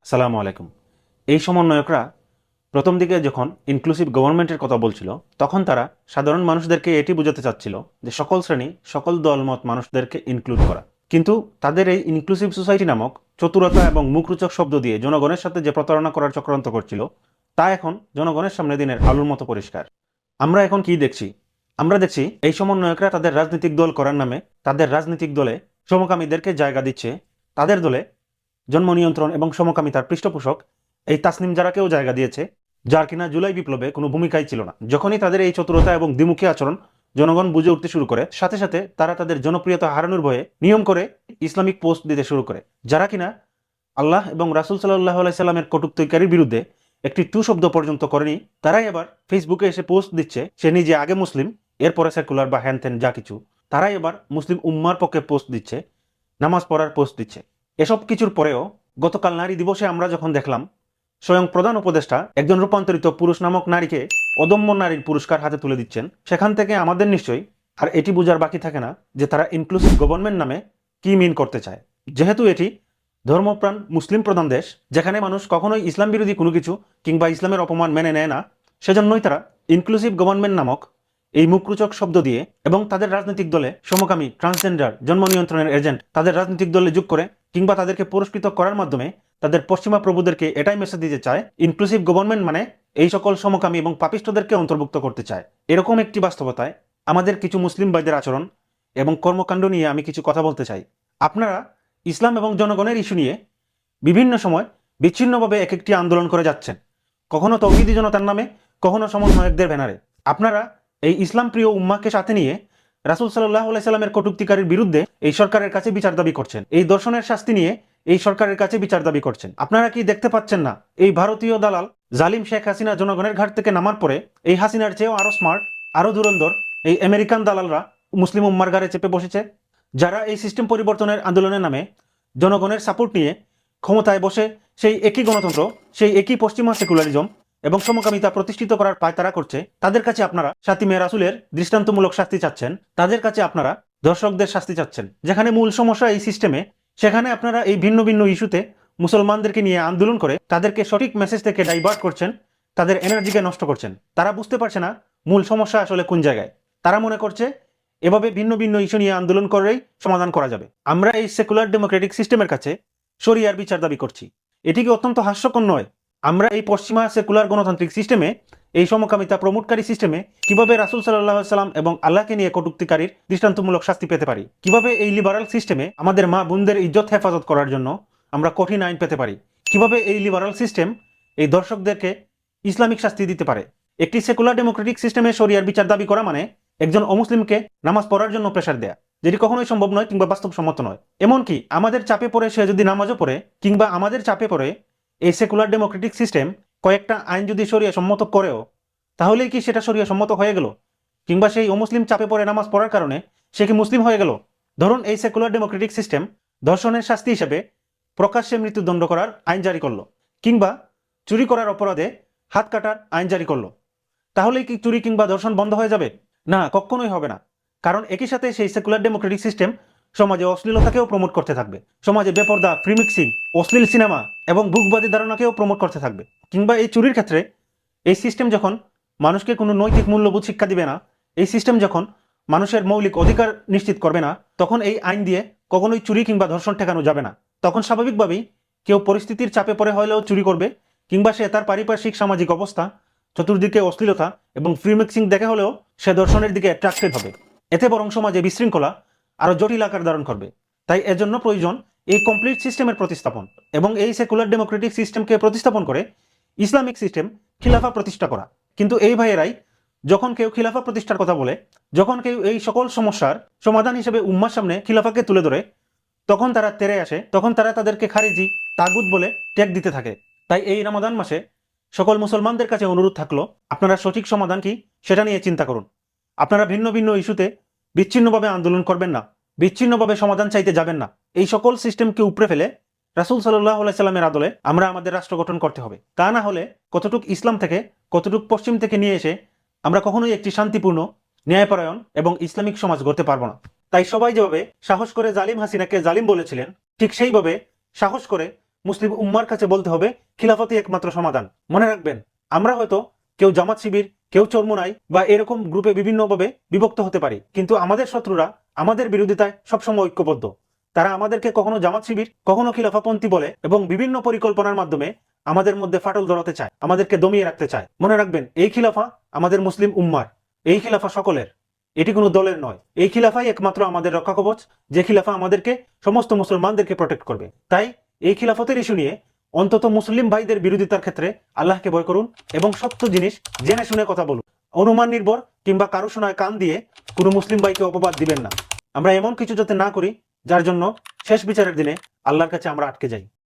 সালামু আলাইকুম। এই সমন্বয়করা প্রথম দিকে যখন ইনক্লুসিভ গভর্নমেন্টের কথা বলছিল, তখন তারা সাধারণ মানুষদেরকে এটি বোঝাতে চাচ্ছিল যে সকল শ্রেণী, সকল দলমত মানুষদেরকে ইনক্লুড করা। কিন্তু তাদের এই ইনক্লুসিভ সোসাইটি নামক চতুরতা এবং মুখরোচক শব্দ দিয়ে জনগণের সাথে যে প্রতারণা করার চক্রান্ত করছিল, তা এখন জনগণের সামনে দিনের আলুর মতো পরিষ্কার। আমরা এখন কি দেখছি? আমরা দেখছি এই সমন্বয়করা তাদের রাজনৈতিক দল করার নামে তাদের রাজনৈতিক দলে সমকামীদেরকে জায়গা দিচ্ছে। তাদের দলে জন্ম নিয়ন্ত্রণ এবং সমকামিতার পৃষ্ঠপোষক এই তাসনিম জারাকেও জায়গা দিয়েছে, যার কিনা জুলাই বিপ্লবে কোনো ভূমিকাই ছিল না। যখনই তাদের এই চতুরতা এবং দ্বিমুখী আচরণ জনগণ বুঝে উঠতে শুরু করে, সাথে সাথে তারা তাদের জনপ্রিয়তা হারানোর ভয়ে নিয়ম করে ইসলামিক পোস্ট দিতে শুরু করে, যারা কিনা আল্লাহ এবং রাসুল সাল্লাহ আলাইসাল্লামের কটূক্তিকারীর বিরুদ্ধে একটি টু শব্দ পর্যন্ত করেনি। তারাই এবার ফেসবুকে এসে পোস্ট দিচ্ছে সে নিজে আগে মুসলিম, এরপরে সেকুলার বা হ্যান ত্যান যা কিছু। তারাই এবার মুসলিম উম্মার পক্ষে পোস্ট দিচ্ছে, নামাজ পড়ার পোস্ট দিচ্ছে। এসব কিছুর পরেও গতকাল নারী দিবসে আমরা যখন দেখলাম স্বয়ং প্রধান উপদেষ্টা একজন রূপান্তরিত পুরুষ নামক নারীকে অদম্য নারীর পুরস্কার হাতে তুলে দিচ্ছেন, সেখান থেকে আমাদের নিশ্চয়ই আর এটি বোঝার বাকি থাকে না যে তারা ইনক্লুসিভ গভর্নমেন্ট নামে কি মিন করতে চায়। যেহেতু এটি ধর্মপ্রাণ মুসলিম প্রধান দেশ, যেখানে মানুষ কখনোই ইসলাম বিরোধী কোনো কিছু কিংবা ইসলামের অপমান মেনে নেয় না, সেজন্যই তারা ইনক্লুসিভ গভর্নমেন্ট নামক এই মুখরোচক শব্দ দিয়ে এবং তাদের রাজনৈতিক দলে সমকামী, ট্রান্সজেন্ডার, জন্ম নিয়ন্ত্রণের এজেন্ট তাদের রাজনৈতিক দলে যোগ করে কিংবা তাদেরকে পুরস্কৃত করার মাধ্যমে তাদের পশ্চিমা প্রভুদেরকে এটাই মেসেজ দিতে চায়, ইনক্লুসিভ গভর্নমেন্ট মানে এই সকল সমকামী এবং পাপিষ্টদেরকে অন্তর্ভুক্ত করতে চায়। এরকম একটি বাস্তবতায় আমাদের কিছু মুসলিম ভাইদের আচরণ এবং কর্মকাণ্ড নিয়ে আমি কিছু কথা বলতে চাই। আপনারা ইসলাম এবং জনগণের ইস্যু নিয়ে বিভিন্ন সময় বিচ্ছিন্নভাবে এক একটি আন্দোলন করে যাচ্ছেন, কখনো তৌহিদি জনতার নামে, কখনো সমন্বয়কদের ব্যানারে। আপনারা এই ইসলাম প্রিয় উম্মাকে সাথে নিয়ে রাসূল সাল্লাল্লাহু আলাইহি সাল্লামের কটূক্তিকারীর বিরুদ্ধে এই সরকারের কাছে বিচার দাবি করছেন, এই দর্শনের শাস্তি নিয়ে এই সরকারের কাছে বিচার দাবি করছেন। আপনারা কি দেখতে পাচ্ছেন না এই ভারতীয় দালাল জালিম শেখ হাসিনা জনগণের ঘাট থেকে নামার পরে এই হাসিনার চেয়েও আরো স্মার্ট, আরো ধুরন্ধর এই আমেরিকান দালালরা মুসলিম উম্মার ঘাড়ে চেপে বসেছে, যারা এই সিস্টেম পরিবর্তনের আন্দোলনের নামে জনগণের সাপোর্ট নিয়ে ক্ষমতায় বসে সেই একই গণতন্ত্র, সেই একই পশ্চিমা সেকুলারিজম এবং সমকামিতা প্রতিষ্ঠিত করার পায়তারা করছে। তাদের কাছে আপনারা ফাতিমা রাসূলের দৃষ্টান্তমূলক শাস্তি চাচ্ছেন, তাদের কাছে আপনারা দর্শকদের শাস্তি চাচ্ছেন। যেখানে মূল সমস্যা এই সিস্টেমে, সেখানে আপনারা এই ভিন্ন ভিন্ন ইস্যুতে মুসলমানদেরকে নিয়ে আন্দোলন করে তাদেরকে সঠিক মেসেজ থেকে ডাইভার্ট করছেন, তাদের এনার্জিকে নষ্ট করছেন। তারা বুঝতে পারছে না মূল সমস্যা আসলে কোন জায়গায়। তারা মনে করছে এভাবে ভিন্ন ভিন্ন ইস্যু নিয়ে আন্দোলন করেই সমাধান করা যাবে। আমরা এই সেকুলার ডেমোক্রেটিক সিস্টেমের কাছে শরিয়ার বিচার দাবি করছি। এটি কি অত্যন্ত হাস্যকর নয়? আমরা এই পশ্চিমা সেকুলার গণতান্ত্রিক সিস্টেমে, এই সমকামিতা প্রমোটকারী সিস্টেমে কিভাবে রাসূল সাল্লাল্লাহু আলাইহি সাল্লাম এবং আল্লাহকে নিয়ে কটূক্তিকারীর দৃষ্টান্তমূলক শাস্তি পেতে পারি? কিভাবে এই লিবারাল সিস্টেমে আমাদের মা বোনদের ইজ্জত হেফাজত করার জন্য আমরা কঠিন আইন পেতে পারি? কিভাবে এই লিবারাল সিস্টেম এই দর্শকদেরকে ইসলামিক শাস্তি দিতে পারে? একটি সেকুলার ডেমোক্রেটিক সিস্টেমে শরিয়ার বিচার দাবি করা মানে একজন অমুসলিমকে নামাজ পড়ার জন্য প্রেশার দেয়া, যেটি কখনোই সম্ভব নয় কিংবা বাস্তবসম্মত নয়। এমনকি আমাদের চাপে পড়ে সে যদি নামাজও পড়ে, কিংবা আমাদের চাপে পড়ে এই সেকুলার ডেমোক্রেটিক সিস্টেম কয়েকটা আইন যদি শরিয়া সম্মত করেও, তাহলেই কি সেটা শরিয়া সম্মত হয়ে গেল? কিংবা সেই অমুসলিম চাপে পড়ে নামাজ পড়ার কারণে সে কি মুসলিম হয়ে গেল? ধরুন এই সেকুলার ডেমোক্রেটিক সিস্টেম ধর্ষণের শাস্তি হিসেবে প্রকাশ্যে মৃত্যুদণ্ড করার আইন জারি করলো, কিংবা চুরি করার অপরাধে হাত কাটার আইন জারি করলো, তাহলেই কি চুরি কিংবা ধর্ষণ বন্ধ হয়ে যাবে? না, কখনোই হবে না। কারণ একই সাথে সেই সেকুলার ডেমোক্রেটিক সিস্টেম সমাজে অশ্লীলতাকেও প্রমোট করতে থাকবে, সমাজে বেপর্দা, ফ্রিমিক্সিং, অশ্লীল সিনেমা এবং ভুকবাদী ধারণাকেও প্রমোট করতে থাকবে। কিংবা এই চুরির ক্ষেত্রে এই সিস্টেম যখন মানুষকে কোনো নৈতিক মূল্যবোধ শিক্ষা দিবে না, এই সিস্টেম যখন মানুষের মৌলিক অধিকার নিশ্চিত করবে না, তখন এই আইন দিয়ে কখনোই চুরি কিংবা ধর্ষণ ঠেকানো যাবে না। তখন স্বাভাবিকভাবেই কেউ পরিস্থিতির চাপে পড়ে হলেও চুরি করবে, কিংবা সে তার পারিপার্শ্বিক সামাজিক অবস্থা, চতুর্দিকে অশ্লীলতা এবং ফ্রি মিক্সিং দেখে হলেও সে দর্শনের দিকে অ্যাট্রাক্টেড হবে। এতে বরং সমাজে বিশৃঙ্খলা আরো জটিল আকার ধারণ করবে। তাই এজন্য প্রয়োজন এই কমপ্লিট সিস্টেমের প্রতিস্থাপন, এবং এই সেকুলার ডেমোক্রেটিক সিস্টেমকে প্রতিস্থাপন করে ইসলামিক সিস্টেম, খিলাফা প্রতিষ্ঠা করা। কিন্তু এই ভাইয়েরাই যখন কেউ খিলাফা প্রতিষ্ঠার কথা বলে, যখন কেউ এই সকল সমস্যার সমাধান হিসেবে উম্মার সামনে খিলাফাকে তুলে ধরে, তখন তারা তেরে আসে, তখন তারা তাদেরকে খারিজি, তাগুত বলে ট্যাগ দিতে থাকে। তাই এই রমাদান মাসে সকল মুসলমানদের কাছে অনুরোধ থাকলো, আপনারা সঠিক সমাধান কি সেটা নিয়ে চিন্তা করুন। আপনারা ভিন্ন ভিন্ন ইস্যুতে বিচ্ছিন্নভাবে আন্দোলন করবেন না, বিচ্ছিন্নভাবে সমাধান চাইতে যাবেন না। এই সকল সিস্টেমকে উপড়ে ফেলে রাসূল সাল্লাল্লাহু আলাইহি সাল্লামের আদলে আমরা আমাদের রাষ্ট্র গঠন করতে হবে। তা না হলে কতটুক ইসলাম থেকে, কতটুক পশ্চিম থেকে নিয়ে এসে আমরা কখনোই একটি শান্তিপূর্ণ, ন্যায়পরায়ণ এবং ইসলামিক সমাজ গড়তে পারবো না। তাই সবাই যেভাবে সাহস করে জালিম হাসিনাকে জালিম বলেছিলেন, ঠিক সেইভাবে সাহস করে মুসলিম উম্মার কাছে বলতে হবে খিলাফতই একমাত্র সমাধান। মনে রাখবেন, আমরা হয়তো কেউ জামাত শিবির, কেউ চরমোনাই বা এরকম গ্রুপে বিভিন্নভাবে বিভক্ত হতে পারি, কিন্তু আমাদের শত্রুরা আমাদের বিরোধিতায় সবসময় ঐক্যবদ্ধ। তারা আমাদেরকে কখনো জামাত শিবির, কখনো খিলাফাপন্থী বলে এবং বিভিন্ন পরিকল্পনার মাধ্যমে আমাদের মধ্যে ফাটল ধরাতে চায়, আমাদেরকে দমিয়ে রাখতে চায়। মনে রাখবেন, এই খিলাফা আমাদের মুসলিম উম্মার, এই খিলাফা সকলের, এটি কোনো দলের নয়। এই খিলাফাই একমাত্র আমাদের রক্ষা কবচ, যে খিলাফা আমাদেরকে, সমস্ত মুসলমানদেরকে প্রোটেক্ট করবে। তাই এই খিলাফতের ইস্যু নিয়ে অন্তত মুসলিম ভাইদের বিরোধিতার ক্ষেত্রে আল্লাহকে ভয় করুন এবং সত্য জিনিস জেনে শুনে কথা বলুন। অনুমান নির্ভর কিংবা কারো শোনায় কান দিয়ে কোনো মুসলিম ভাইকে অপবাদ দিবেন না। আমরা এমন কিছু যাতে না করি যার জন্য শেষ বিচারের দিনে আল্লাহর কাছে আমরা আটকে যাই।